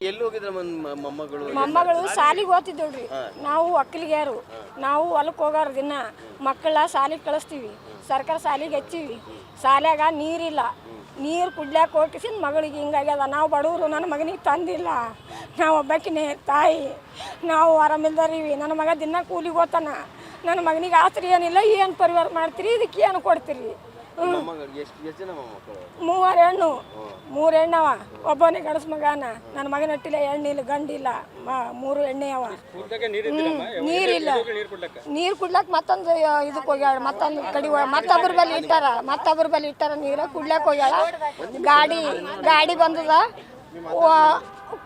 ಎಲ್ಲಿ ಹೋಗಿದ್ರ ಮೊಮ್ಮಗಳು ಸಾಲಿಗೆ ಓದ್ತಿದ್ದಳ್ರಿ. ನಾವು ಒಕ್ಕಲಿಗ್ಯಾರು, ನಾವು ಹೊಲಕ್ಕೆ ಹೋಗೋರು ದಿನ ಮಕ್ಕಳ ಸಾಲಿಗೆ ಕಳಿಸ್ತೀವಿ. ಸರ್ಕಾರ ಸಾಲಿಗೆ ಹಚ್ಚೀವಿ. ಸಾಲ್ಯಾಗ ನೀರಿಲ್ಲ, ನೀರು ಕುಡ್ಲ್ಯಾಕ ಹೋಗಿಸಿ ಮಗಳಿಗೆ ಹಿಂಗಾಗ್ಯದ. ನಾವು ಬಡವರು, ನನ್ನ ಮಗನಿಗೆ ತಂದಿಲ್ಲ. ನಾವು ಒಬ್ಬಾಕಿನೇ ತಾಯಿ, ನಾವು ಆರಾಮಿಲ್ದಾರೀವಿ. ನನ್ನ ಮಗ ದಿನ ಕೂಲಿಗೆ ಹೋಗ್ತಾನ. ನನ್ನ ಮಗನಿಗೆ ಆಸರಿ ಏನಿಲ್ಲ. ಏನು ಪರಿವಾರ ಮಾಡ್ತೀರಿ, ಇದಕ್ಕೆ ಏನು ಕೊಡ್ತೀರಿ? 3 ಹೆಣ್ಣು, 3 ಹೆಣ್ಣವ, ಒಬ್ಬನೇ ಗಣಸ ಮಗನ. ನನ್ನ ಮಗನ ಹಟ್ಟಿಲ್ಲ, ಹೆಣ್ಣಿಲ್ಲ, ಗಂಡಿಲ್ಲ, 3 ಎಣ್ಣೆ ಅವ. ನೀರಿಲ್ಲ, ನೀರು ಕುಡ್ಲಾಕ ಮತ್ತೊಂದು ಇದಕ್ಕೆ ಹೋಗ್ಯಾಳ, ಮತ್ತೊಂದು ಕಡೆ ಮತ್ತೊಬ್ಬರ ಬಲ್ಲಿ ಇಟ್ಟಾರ ನೀರು ಕುಡ್ಲಾಕ ಹೋಗ್ಯಾಳ. ಗಾಡಿ ಬಂದದ,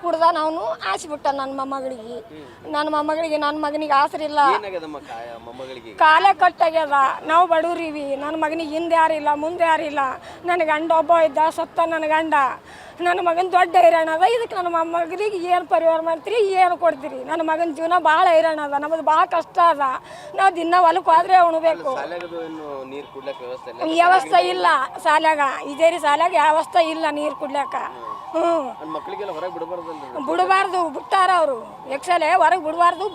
ಕುಡ್ದ ನಾವು ಆಸಿಬಿಟ್ಟ ನನ್ನ ಮೊಮ್ಮಗಳಿಗೆ. ನನ್ನ ಮಗನಿಗೆ ಆಸರಿಲ್ಲ, ಕಾಲೇ ಕಟ್ಟಾಗ್ಯದ. ನಾವು ಬಡವ್ರಿವಿ. ನನ್ನ ಮಗನಿಗೆ ಹಿಂದೆ ಯಾರಿಲ್ಲ, ಮುಂದೆ ಯಾರಿಲ್ಲ. ನನ್ನ ಗಂಡ ಒಬ್ಬ ಇದ್ದ, ಸತ್ತ ನನ್ನ ಗಂಡ. ನನ್ನ ಮಗನ ದೊಡ್ಡ ಹೈರಾಣ ಅದ. ಇದಕ್ಕೆ ನನ್ನ ಮೊಮ್ಮಗಳಿಗೆ ಏನು ಪರಿವಾರ ಮಾಡ್ತೀರಿ, ಏನು ಕೊಡ್ತೀರಿ? ನನ್ನ ಮಗನ ಜೀವನ ಭಾಳ ಹೈರಾಣ ಅದ, ನಮ್ಮದು ಭಾಳ ಕಷ್ಟ ಅದ. ನಾವು ದಿನ ಹೊಲಕ್ಕೆ ಹೋದ್ರೆ ಉಣ್ಬೇಕು. ವ್ಯವಸ್ಥೆ ಇಲ್ಲ ಸಾಲ್ಯಾಗ, ಇದೇರಿ ಸಾಲ್ಯಾಗ ವ್ಯವಸ್ಥೆ ಇಲ್ಲ ನೀರು ಕುಡ್ಲಾಕ. ಬಿಡಬಾರ್ದು, ಬಿಟ್ಟಾರ ಅವರು. ಎಕ್ಸಲೆ ಹೊರಗೆ ಬಿಡಬಾರ್ದು,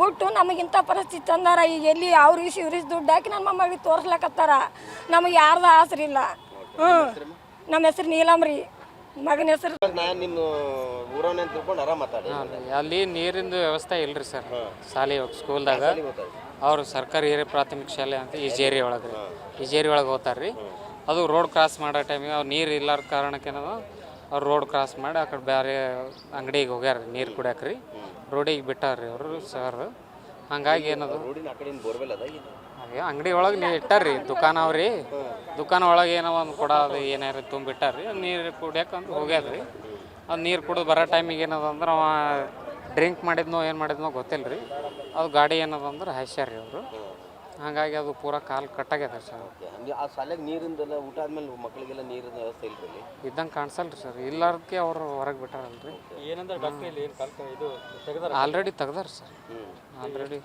ಬಿಟ್ಟು ನಮಗಿಂತ ಪರಿಸ್ಥಿತಿ ತಂದಾರ. ಈಗ ಎಲ್ಲಿ ಅವ್ರಿಗೆ ಇವ್ರಿಗೆ ದುಡ್ಡು ಹಾಕಿ ನನ್ನ ಮೊಮ್ಮಗಳಿಗೆ ತೋರಿಸ್ಲಕತ್ತಾರ. ನಮಗೆ ಯಾರ್ದು ಆಸರಿಲ್ಲ. ನಮ್ಮ ಹೆಸರು ನೀಲಮ್ರಿ, ಮಗನ ಹೆಸರು. ಅಲ್ಲಿ ನೀರಿಂದು ವ್ಯವಸ್ಥೆ ಇಲ್ರಿ ಸರ್. ಶಾಲೆ ಸ್ಕೂಲ್ದಾಗ ಅವ್ರು ಸರ್ಕಾರಿ ಹಿರಿಯ ಪ್ರಾಥಮಿಕ ಶಾಲೆ ಅಂತ ಈಜೇರಿ ಒಳಗೆ ಹೋಗ್ತಾರೆ. ಅದು ರೋಡ್ ಕ್ರಾಸ್ ಮಾಡೋ ಟೈಮಿಗೆ ಅವ್ರು ನೀರು ಇಲ್ಲಾರ ಕಾರಣಕ್ಕೇನೋ ಅವ್ರು ರೋಡ್ ಕ್ರಾಸ್ ಮಾಡಿ ಆ ಕಡೆ ಬೇರೆ ಅಂಗಡಿಗೆ ಹೋಗ್ಯಾರ ನೀರು ಕುಡಿಯಾಕ್ರಿ. ರೋಡಿಗೆ ಬಿಟ್ಟಾರ್ರಿ ಅವರು ಸರ್. ಹಂಗಾಗಿ ಏನದು ಅಂಗಡಿ ಒಳಗೆ ನೀರು ಇಟ್ಟಾರ್ರಿ. ದುಕಾನ ಅವ್ರಿ, ದುಕಾನ ಒಳಗೆ ಏನೋ ಒಂದು ಕೊಡ ಅದು ಏನಾರು ತುಂಬಿಟ್ಟಾರ್ರಿ. ನೀರು ಕುಡಿಯೋಕಂತ ಹೋಗ್ಯಾರ್ರಿ. ಅದು ನೀರು ಕುಡಿದು ಬರೋ ಟೈಮಿಗೆ ಏನದ ಅಂದ್ರೆ ಅವ ಡ್ರಿಂಕ್ ಮಾಡಿದ್ನೋ ಏನು ಮಾಡಿದ್ನೋ ಗೊತ್ತಿಲ್ಲ ರೀ. ಅದು ಗಾಡಿ ಏನದ ಅಂದ್ರೆ ಹಾಯ್ಸ್ಯಾರ ರೀ ಅವರು. ಹಾಗಾಗಿ ಅದು ಪೂರಾ ಕಾಲು ಕಟ್ಟಾಗ್ಯದ ಸರ್. ಆ ಶಾಲೆಗೆ ನೀರಿಂದೆಲ್ಲ ಊಟ ಆದ್ಮೇಲೆ ಮಕ್ಕಳಿಗೆಲ್ಲ ನೀರಿನ ವ್ಯವಸ್ಥೆ ಇಲ್ರಿ ಇದ್ದಂಗೆ ಕಾಣಿಸಲ್ರಿ ಸರ್. ಇಲ್ಲಾರ್ದಕ್ಕೆ ಅವರು ಹೊರಗೆ ಬಿಟ್ಟಾರಲ್ರಿ. ಏನಂದ್ರೆ ಡಾಕ್ಟ್ರ್ ಆಲ್ರೆಡಿ ತೆಗ್ದಾರ ಸರ್. ಆಲ್ರೆಡಿ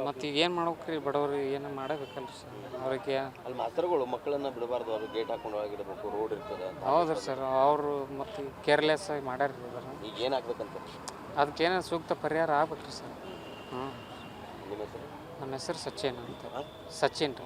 ಮತ್ತು ಈಗ ಏನು ಮಾಡ್ಬೇಕ್ರಿ ಬಡವ್ರಿಗೆ? ಏನು ಮಾಡಬೇಕಲ್ರಿ ಸರ್ ಅವ್ರಿಗೆ. ಅಲ್ಲಿ ಮಾಸ್ತರ್ಗಳು ಮಕ್ಕಳನ್ನ ಬಿಡಬಾರ್ದು, ಅವ್ರು ಗೇಟ್ ಹಾಕೊಂಡು ಹೋಗಿರ್ಬೇಕು, ರೋಡ್ ಇರ್ತದೆ. ಹೌದ್ರಿ ಸರ್. ಅವರು ಮತ್ತು ಕೇರ್ಲೆಸ್ ಆಗಿ ಮಾಡ್ಯಾರ. ಈಗ ಏನಾಗ್ಬೇಕಂತ ಅದಕ್ಕೇನೋ ಸೂಕ್ತ ಪರಿಹಾರ ಆಗ್ಬೇಕ್ರಿ ಸರ್. ನಿಮ್ಮ ಹೆಸರು? ನಮ್ಮ ಹೆಸರು ಸಚಿನ್ ಅಂತ. ಸಚಿನ್ ರೀ.